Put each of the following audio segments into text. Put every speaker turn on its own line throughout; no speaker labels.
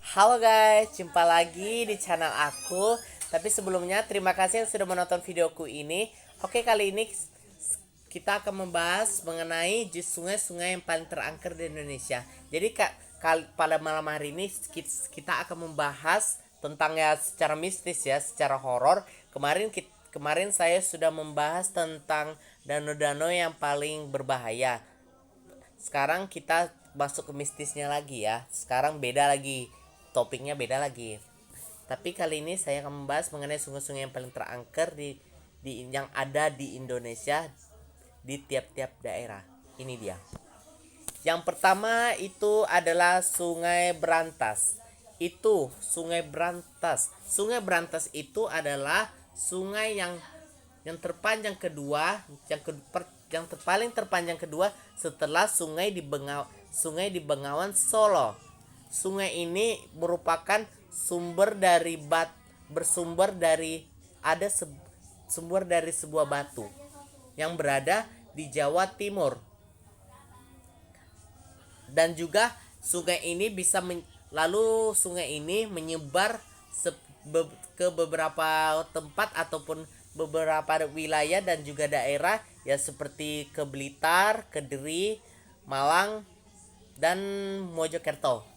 Halo guys, jumpa lagi di channel aku. Tapi sebelumnya terima kasih yang sudah menonton videoku ini. Oke, kali ini kita akan membahas mengenai sungai-sungai yang paling terangker di Indonesia. Jadi pada malam hari ini kita akan membahas tentang ya secara mistis ya, secara horor. Kemarin saya sudah membahas tentang danau-danau yang paling berbahaya. Sekarang kita masuk ke mistisnya lagi ya. Sekarang beda lagi. Topiknya beda lagi. Tapi kali ini saya akan membahas mengenai sungai-sungai yang paling terangker di yang ada di Indonesia di tiap-tiap daerah. Ini dia. Yang pertama itu adalah Sungai Brantas. Itu Sungai Brantas. Sungai Brantas itu adalah sungai yang terpanjang kedua, yang paling terpanjang kedua setelah Sungai di Bengawan Solo. Sungai ini merupakan bersumber dari sumber dari sebuah batu yang berada di Jawa Timur. Dan juga sungai ini menyebar ke beberapa tempat ataupun beberapa wilayah dan juga daerah ya, seperti ke Blitar, Kediri, Malang, dan Mojokerto.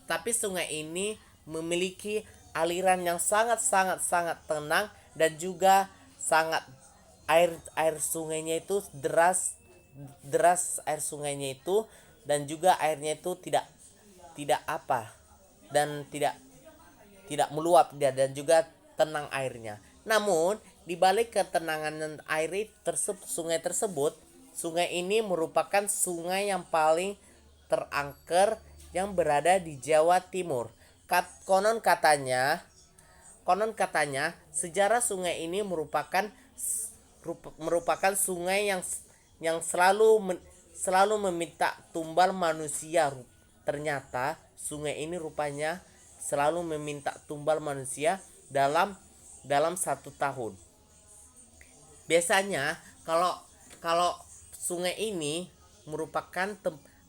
Tapi sungai ini memiliki aliran yang sangat sangat sangat tenang, dan juga sangat air sungainya itu deras air sungainya itu, dan juga airnya itu tidak apa dan tidak meluap dan juga tenang airnya. Namun di balik ketenangan sungai ini merupakan sungai yang paling terangker yang berada di Jawa Timur. Konon katanya sejarah sungai ini merupakan sungai yang selalu meminta tumbal manusia. Ternyata sungai ini rupanya selalu meminta tumbal manusia dalam 1 tahun. Biasanya kalau sungai ini merupakan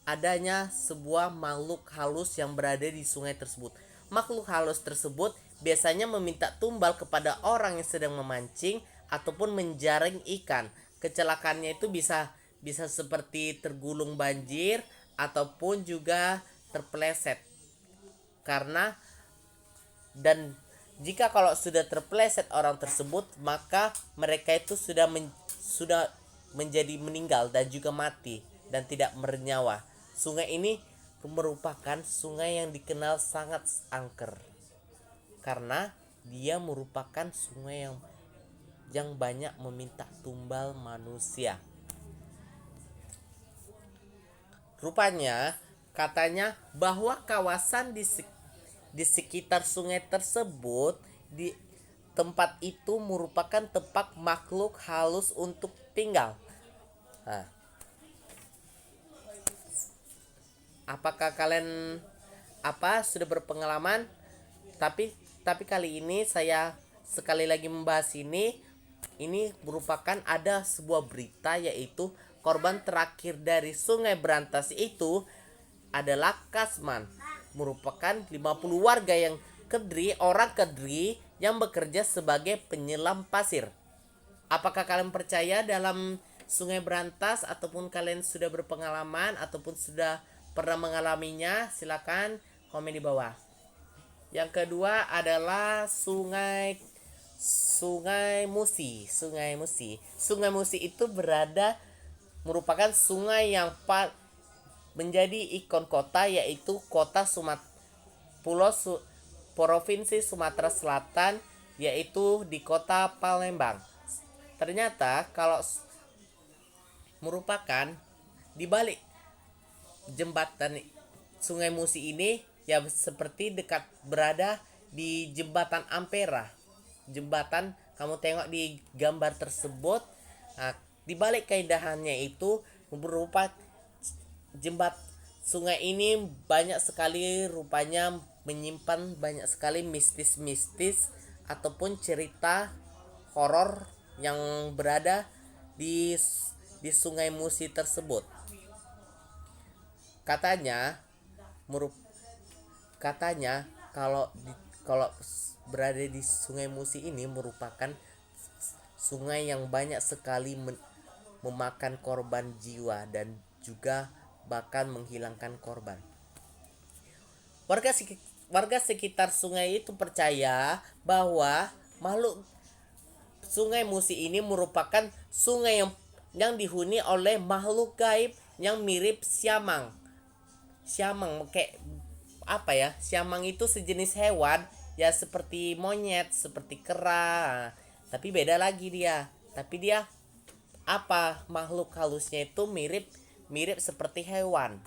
adanya sebuah makhluk halus yang berada di sungai tersebut. Makhluk halus tersebut biasanya meminta tumbal kepada orang yang sedang memancing ataupun menjaring ikan. Kecelakaannya itu bisa seperti tergulung banjir ataupun juga terpeleset. Dan jika kalau sudah terpeleset orang tersebut, maka mereka itu sudah menjadi meninggal dan juga mati dan tidak bernyawa. Sungai ini merupakan sungai yang dikenal sangat angker karena dia merupakan sungai yang banyak meminta tumbal manusia. Rupanya katanya bahwa kawasan di sekitar sungai tersebut, di tempat itu merupakan tempat makhluk halus untuk tinggal. Nah, apakah kalian sudah berpengalaman? Tapi kali ini saya sekali lagi membahas ini merupakan ada sebuah berita, yaitu korban terakhir dari Sungai Brantas itu adalah Kasman, merupakan 50 warga orang Kediri yang bekerja sebagai penyelam pasir. Apakah kalian percaya dalam Sungai Brantas ataupun kalian sudah berpengalaman ataupun sudah pernah mengalaminya? Silakan komen di bawah. Yang kedua adalah Sungai Musi. Sungai Musi itu merupakan sungai yang menjadi ikon kota, yaitu Provinsi Sumatera Selatan, yaitu di kota Palembang. Ternyata kalau merupakan di balik jembatan Sungai Musi ini ya, seperti berada di jembatan Ampera. Jembatan, kamu tengok di gambar tersebut. Nah, di balik keindahannya itu berupa sungai ini banyak sekali rupanya menyimpan banyak sekali mistis ataupun cerita horor yang berada di Sungai Musi tersebut. Katanya katanya kalau berada di Sungai Musi ini merupakan sungai yang banyak sekali memakan korban jiwa dan juga bahkan menghilangkan korban. Warga sekitar sungai itu percaya bahwa makhluk Sungai Musi ini merupakan sungai yang dihuni oleh makhluk gaib yang mirip siamang. Siamang kayak apa ya? Siamang itu sejenis hewan ya, seperti monyet, seperti kera. Tapi beda lagi dia. Tapi dia makhluk halusnya itu mirip seperti hewan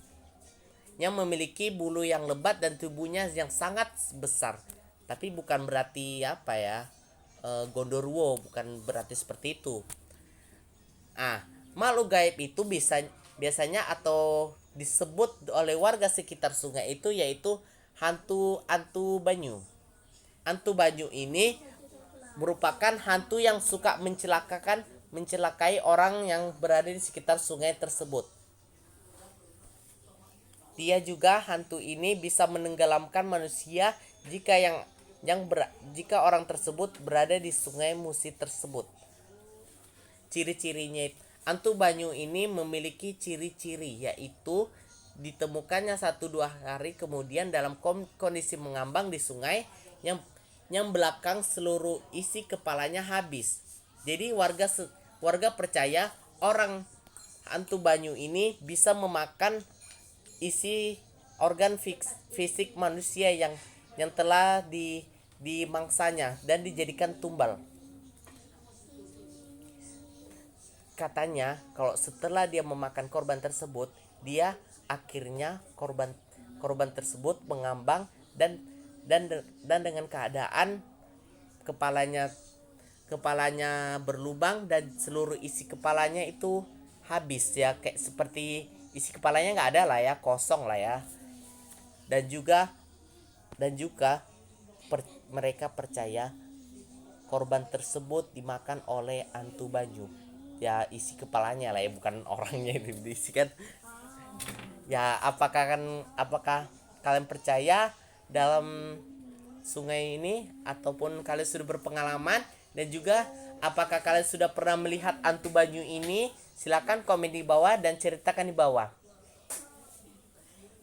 yang memiliki bulu yang lebat dan tubuhnya yang sangat besar. Tapi bukan berarti Gondorwo, bukan berarti seperti itu. Makhluk gaib itu biasanya atau disebut oleh warga sekitar sungai itu yaitu hantu banyu. Hantu banyu ini merupakan hantu yang suka mencelakai orang yang berada di sekitar sungai tersebut. Hantu ini bisa menenggelamkan manusia jika orang tersebut berada di Sungai Musi tersebut. Ciri-cirinya, hantu banyu ini memiliki ciri-ciri yaitu ditemukannya 1-2 hari kemudian dalam kondisi mengambang di sungai yang belakang seluruh isi kepalanya habis. Jadi warga percaya orang hantu banyu ini bisa memakan isi organ fisik manusia yang telah dimangsanya dan dijadikan tumbal. Katanya kalau setelah dia memakan korban tersebut, dia akhirnya korban tersebut mengambang dan dengan keadaan kepalanya berlubang dan seluruh isi kepalanya itu habis ya, kayak seperti isi kepalanya nggak ada lah ya, kosong lah ya. Dan juga mereka percaya korban tersebut dimakan oleh hantu banyu. Ya isi kepalanya lah ya, bukan orangnya yang diisikan. Ya apakah kalian percaya dalam sungai ini ataupun kalian sudah berpengalaman, dan juga apakah kalian sudah pernah melihat hantu banyu ini? Silakan komen di bawah dan ceritakan di bawah.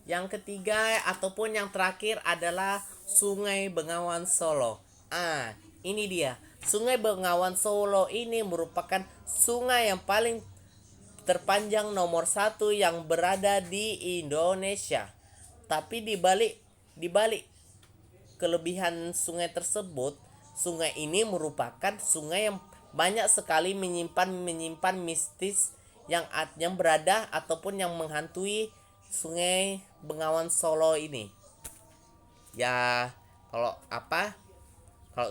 Yang ketiga ataupun yang terakhir adalah Sungai Bengawan Solo. Ini dia. Sungai Bengawan Solo ini merupakan sungai yang paling terpanjang nomor 1 yang berada di Indonesia. Tapi di balik kelebihan sungai tersebut, sungai ini merupakan sungai yang banyak sekali menyimpan mistis yang berada ataupun yang menghantui Sungai Bengawan Solo ini. Ya kalau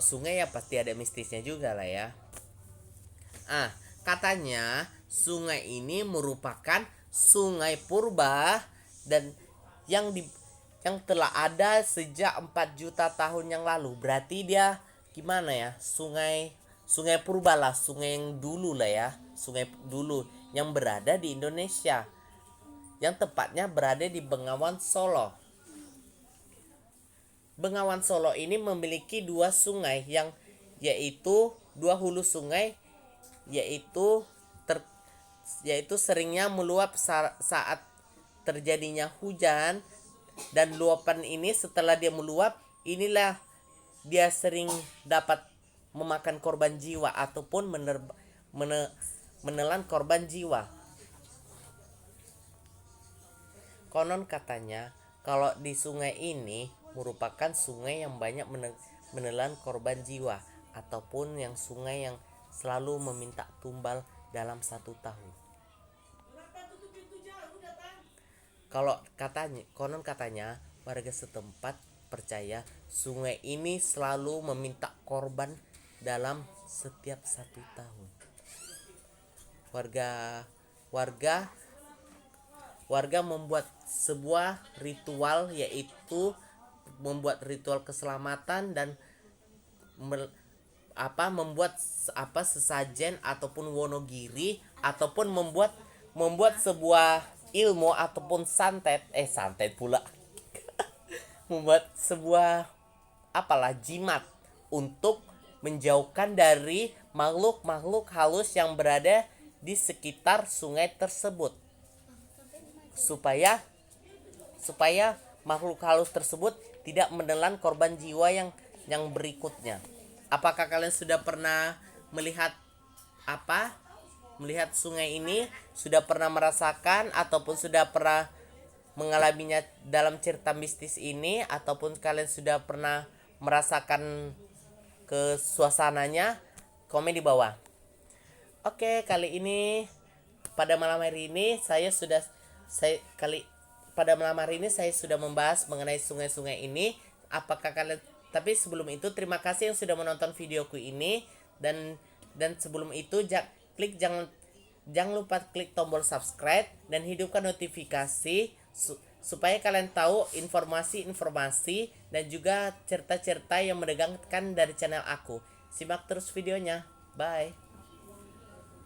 sungai ya pasti ada mistisnya juga lah ya. Katanya sungai ini merupakan sungai purba dan yang telah ada sejak 4 juta tahun yang lalu. Berarti dia gimana ya? Sungai purba lah, sungai yang dulu lah ya, sungai dulu yang berada di Indonesia, yang tepatnya berada di Bengawan Solo. Bengawan Solo ini memiliki 2 sungai yaitu 2 hulu sungai yaitu seringnya meluap saat terjadinya hujan, dan luapan ini setelah dia meluap inilah dia sering dapat memakan korban jiwa ataupun menelan korban jiwa. Konon katanya kalau di sungai ini merupakan sungai yang banyak menelan korban jiwa ataupun yang sungai yang selalu meminta tumbal dalam 1 tahun. Konon katanya warga setempat percaya sungai ini selalu meminta korban dalam setiap 1 tahun. Warga membuat sebuah ritual, yaitu membuat ritual keselamatan dan membuat sesajen ataupun wonogiri ataupun membuat sebuah ilmu ataupun santet pula membuat sebuah apalah jimat untuk menjauhkan dari makhluk-makhluk halus yang berada di sekitar sungai tersebut, supaya makhluk halus tersebut tidak menelan korban jiwa yang berikutnya. Apakah kalian sudah pernah melihat sungai ini? Sudah pernah merasakan ataupun sudah pernah mengalaminya dalam cerita mistis ini, ataupun kalian sudah pernah merasakan ke suasananya? Komen di bawah. Oke, kali ini pada malam hari ini saya sudah membahas mengenai sungai-sungai ini. Apakah kalian Tapi sebelum itu terima kasih yang sudah menonton videoku ini, dan sebelum itu jangan lupa klik tombol subscribe dan hidupkan notifikasi supaya kalian tahu informasi-informasi dan juga cerita-cerita yang menegangkan dari channel aku. Simak terus videonya. Bye.